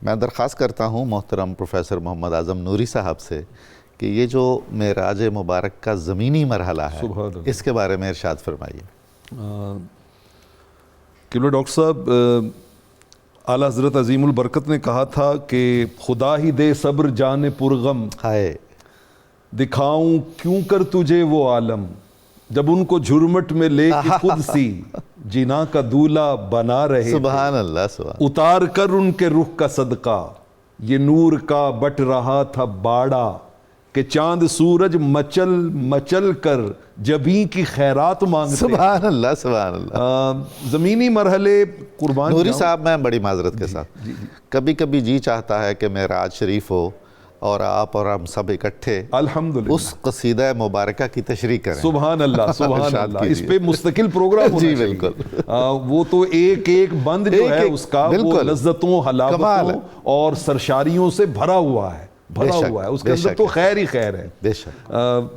میں درخواست کرتا ہوں محترم پروفیسر محمد اعظم نوری صاحب سے کہ یہ جو معراج مبارک کا زمینی مرحلہ ہے اس کے بارے میں ارشاد فرمائیے۔ قبلہ ڈاکٹر صاحب، اعلیٰ حضرت عظیم البرکت نے کہا تھا کہ خدا ہی دے صبر جان پرغم، ہائے دکھاؤں کیوں کر تجھے وہ عالم، جب ان کو جھرمٹ میں لے کے خود سی جنا کا دولہ بنا رہے، سبحان اللہ، سبحان اتار کر ان کے رخ کا صدقہ یہ نور کا بٹ رہا تھا باڑا، کہ چاند سورج مچل مچل کر جبیں کی خیرات مانگتے۔ سبحان اللہ، سبحان اللہ۔ زمینی مرحلے قربان نوری صاحب، میں بڑی معذرت کے ساتھ کبھی کبھی جی چاہتا ہے کہ معراج شریف ہو اور آپ اور ہم سب اکٹھے الحمدللہ اس قصیدہ مبارکہ کی تشریح کریں۔ سبحان اللہ، سبحان ارشاد اللہ، کیجئے۔ اس پہ مستقل پروگرام ہونا جی چاہیے۔ بالکل۔ وہ تو ایک ایک بند جو ہے اس کا وہ بالکل لذتوں، حلاوتوں اور سرشاریوں سے بھرا ہوا ہے، بھرا ہوا ہے، اس کے اندر تو خیر ہی خیر ہے۔ بے شک،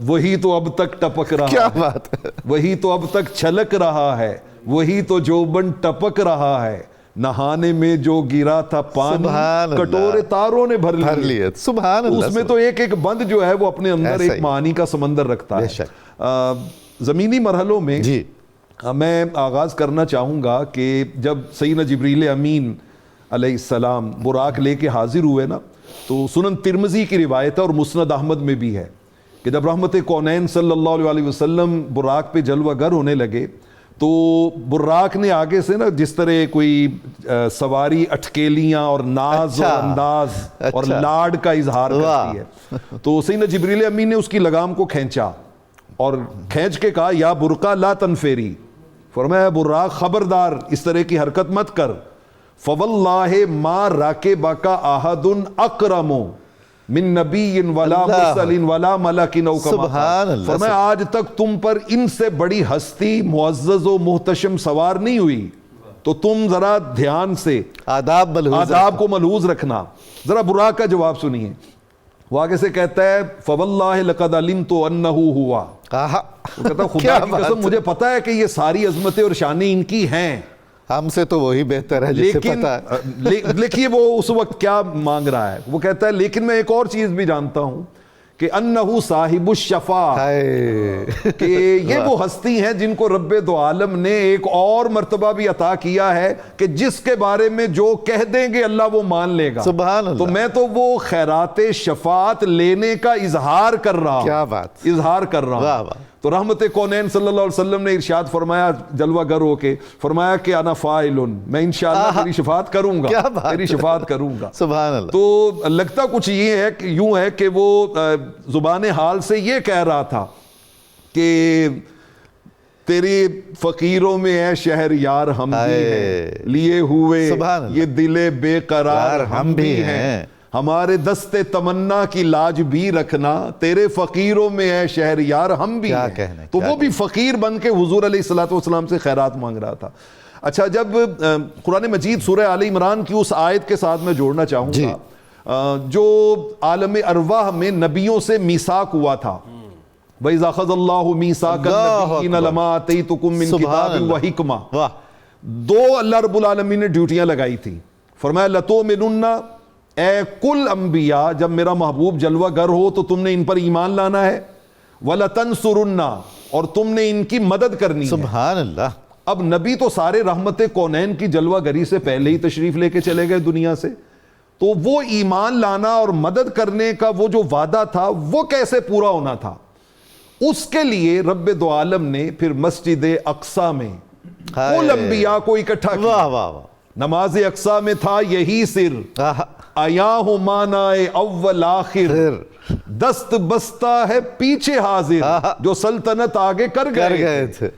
وہی تو اب تک ٹپک رہا کیا ہے، بات ہے، وہی تو اب تک چھلک رہا ہے، وہی تو جوبن ٹپک رہا ہے، نہانے میں جو گرا تھا پانی سبحان اللہ، کٹورے تاروں نے بھر لیے۔ سبحان اللہ۔ اس میں تو ایک ایک بند جو ہے وہ اپنے اندر ایسا ایک ہی معانی کا سمندر رکھتا بے ہے۔ شک۔ زمینی مرحلوں میں جی میں آغاز کرنا چاہوں گا کہ جب سیدنا جبریل امین علیہ السلام براق لے کے حاضر ہوئے نا، تو سنن ترمذی کی روایت ہے اور مسند احمد میں بھی ہے کہ جب رحمت کونین صلی اللہ علیہ وسلم براق پہ جلوہ گر ہونے لگے تو براق نے آگے سے نا جس طرح کوئی سواری اٹکیلیاں اور ناز اور انداز اور لاڈ کا اظہار کرتی ہے، تو سیدنا جبریل امین نے اس کی لگام کو کھینچا اور کھینچ کے کہا یا برقع لا تنفیری، فرمایا براق خبردار اس طرح کی حرکت مت کر، فواللہ ما راکبک احد اکرم من نبی ولا مرسل ولا ملک او کما قال، فرمایا آج تک تم پر ان سے بڑی ہستی معزز و محتشم سوار نہیں ہوئی، تو تم ذرا دھیان سے آداب کو ملحوظ رکھنا۔ ذرا براق کا جواب سنیے، وہ آگے سے کہتا ہے فواللہ لقد علمت انہ ہوا، وہ کہتا ہے خدا کی قسم مجھے پتا ہے کہ یہ ساری عظمتیں اور شانیں ان کی ہیں، ہم سے تو وہی بہتر ہے جسے پتا ہے۔ لیکن وہ اس وقت کیا مانگ رہا ہے، وہ کہتا ہے لیکن میں ایک اور چیز بھی جانتا ہوں کہ انہو صاحب الشفاع، کہ یہ وہ ہستی ہیں جن کو رب دو عالم نے ایک اور مرتبہ بھی عطا کیا ہے کہ جس کے بارے میں جو کہہ دیں گے اللہ وہ مان لے گا۔ سبحان اللہ۔ تو میں تو وہ خیرات شفاعت لینے کا اظہار کر رہا ہوں، کیا بات، اظہار کر رہا ہوں۔ تو رحمت کونین صلی اللہ علیہ وسلم نے ارشاد فرمایا جلوہ گر ہو کے، فرمایا کہ انا فاعل، میں انشاءاللہ تیری شفاعت کروں گا، تیری شفاعت کروں گا۔ سبحان اللہ۔ تو لگتا کچھ یہ ہے کہ یوں ہے کہ وہ زبان حال سے یہ کہہ رہا تھا کہ تیری فقیروں میں اے شہر یار ہم بھی ہیں، لیے ہوئے یہ دل بے قرار ہم بھی ہیں، ہمارے دست تمنا کی لاج بھی رکھنا، تیرے فقیروں میں اے شہر یار ہم بھی ہیں۔ تو وہ بھی فقیر بن کے حضور علیہ السلام سے خیرات مانگ رہا تھا۔ اچھا، جب قرآن مجید سورہ آل عمران کی اس آیت کے ساتھ میں جوڑنا چاہوں گا جو عالم ارواح میں نبیوں سے میثاق ہوا تھا، وَإِذَا أَخَذَ اللَّهُ مِيثَاقَ النَّبِيِّينَ لَمَا آتَيْتُكُم مِّن كِتَابٍ وَحِکْمَةٍ، دو اللہ رب العالمین نے ڈیوٹیاں لگائی تھی، فرمایا لَتُؤْمِنُنَّ، اے کل انبیاء جب میرا محبوب جلوہ گر ہو تو تم نے ان پر ایمان لانا ہے، وَلَتَنْصُرُنَّ، اور تم نے ان کی مدد کرنی ہے۔ سبحان اللہ۔ اب نبی تو سارے رحمت کونین کی جلوہ گری سے پہلے ہی تشریف لے کے چلے گئے دنیا سے، تو وہ ایمان لانا اور مدد کرنے کا وہ جو وعدہ تھا وہ کیسے پورا ہونا تھا؟ اس کے لیے رب دو عالم نے پھر مسجد اقصیٰ میں کل انبیاء کو اکٹھا کیا۔ نماز اقصیٰ میں تھا یہی سر، آیاہ مانائے اول آخر، دست بستہ ہے پیچھے حاضر، جو سلطنت آگے کر گئے تھے۔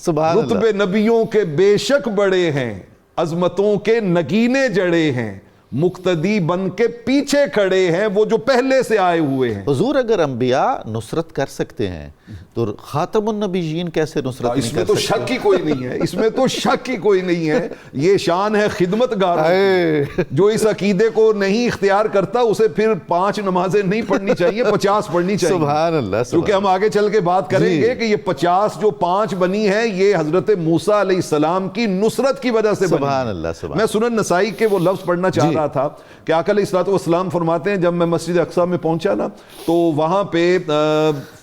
رتبے نبیوں کے بے شک بڑے ہیں، عظمتوں کے نگینے جڑے ہیں، مقتدی بن کے پیچھے کھڑے ہیں وہ جو پہلے سے آئے ہوئے ہیں۔ حضور اگر انبیاء نصرت کر سکتے ہیں تو خاتم النبیین کیسے نصرت نہیں کر سکتے؟ اس میں تو شک ہی کوئی نہیں ہے، اس میں تو شک ہی کوئی نہیں ہے، یہ شان ہے خدمت گاروں، جو اس عقیدے کو نہیں اختیار کرتا اسے پھر 5 نمازیں نہیں پڑھنی چاہیے، 50 پڑھنی چاہیے۔ سبحان اللہ۔ کیونکہ ہم آگے چل کے بات کریں گے کہ یہ 50 جو 5 بنی ہیں یہ حضرت موسیٰ علیہ السلام کی نصرت کی وجہ سے بنی۔ سبحان اللہ۔ میں سنن نسائی کے وہ لفظ پڑھنا چاہ رہا رہا تھا کہ آقا علیہ الصلوۃ والسلام فرماتے ہیں جب میں مسجد اقصیٰ میں پہنچا نا تو وہاں پہ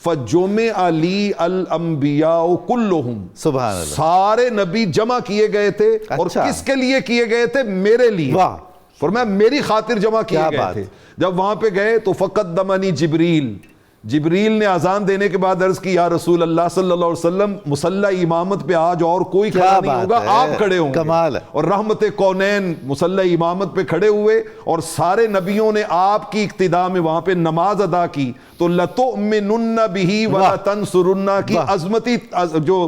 فجمع لی الانبیاء کلہم، سبحان اللہ، سارے نبی جمع کیے گئے تھے، اور کس کے لیے کیے گئے تھے؟ میرے لیے، واہ، فرمایا میری خاطر جمع کیے گئے تھے۔ جب وہاں پہ گئے تو فقدمنی جبریل، جبریل نے اذان دینے کے بعد عرض کی یا رسول اللہ صلی اللہ علیہ وسلم مصلی امامت پہ آج اور کوئی کھڑا نہیں ہوگا، آپ کھڑے ہوں گے، اور رحمت کونین مصلی امامت پہ کھڑے ہوئے اور سارے نبیوں نے آپ کی اقتداء میں وہاں پہ نماز ادا کی۔ تو لَتُؤْمِنُنَّ بِهِ وَلَتَنْصُرُنَّ کی عظمتی جو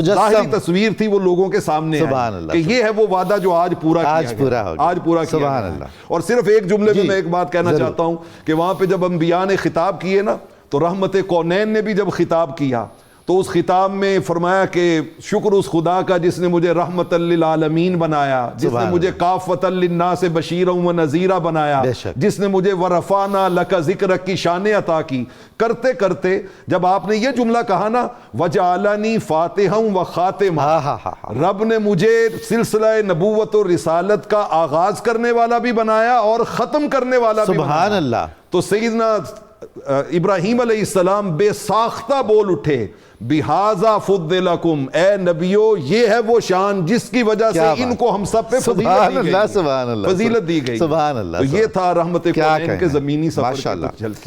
ظاہری تصویر تھی وہ لوگوں کے سامنے آئی کہ یہ ہے وہ وعدہ جو آج پورا کیا گیا، آج پورا کیا گیا۔ اور صرف ایک جملے میں ایک بات کہنا چاہتا ہوں کہ وہاں پہ جب انبیاء نے خطاب کیے نا تو رحمت کونین نے بھی جب خطاب کیا تو اس خطاب میں فرمایا کہ شکر اس خدا کا جس نے مجھے رحمت للعالمین بنایا، جس نے مجھے کافۃ للناس بشیرا و نذیرا بنایا، جس نے مجھے ورفعنا لک ذکرک کی شان عطا کی۔ کرتے کرتے جب آپ نے یہ جملہ کہا نا وجعلنی فاتحا و خاتما، رب نے مجھے سلسلہ نبوت و رسالت کا آغاز کرنے والا بھی بنایا اور ختم کرنے والا بھی بنایا۔ سبحان اللہ۔ تو سیدنا ابراہیم علیہ السلام بے ساختہ بول اٹھے بِهَذَا فُضِّلَكُمْ، اے نبیو یہ ہے وہ شان جس کی وجہ سے ان کو ہم سب پہ فضیلت دی گئی، سبحان اللہ، فضیلت دی گئی۔ سبحان اللہ۔ تو یہ تھا رحمت کونین کے زمینی سفر کی جھلکی۔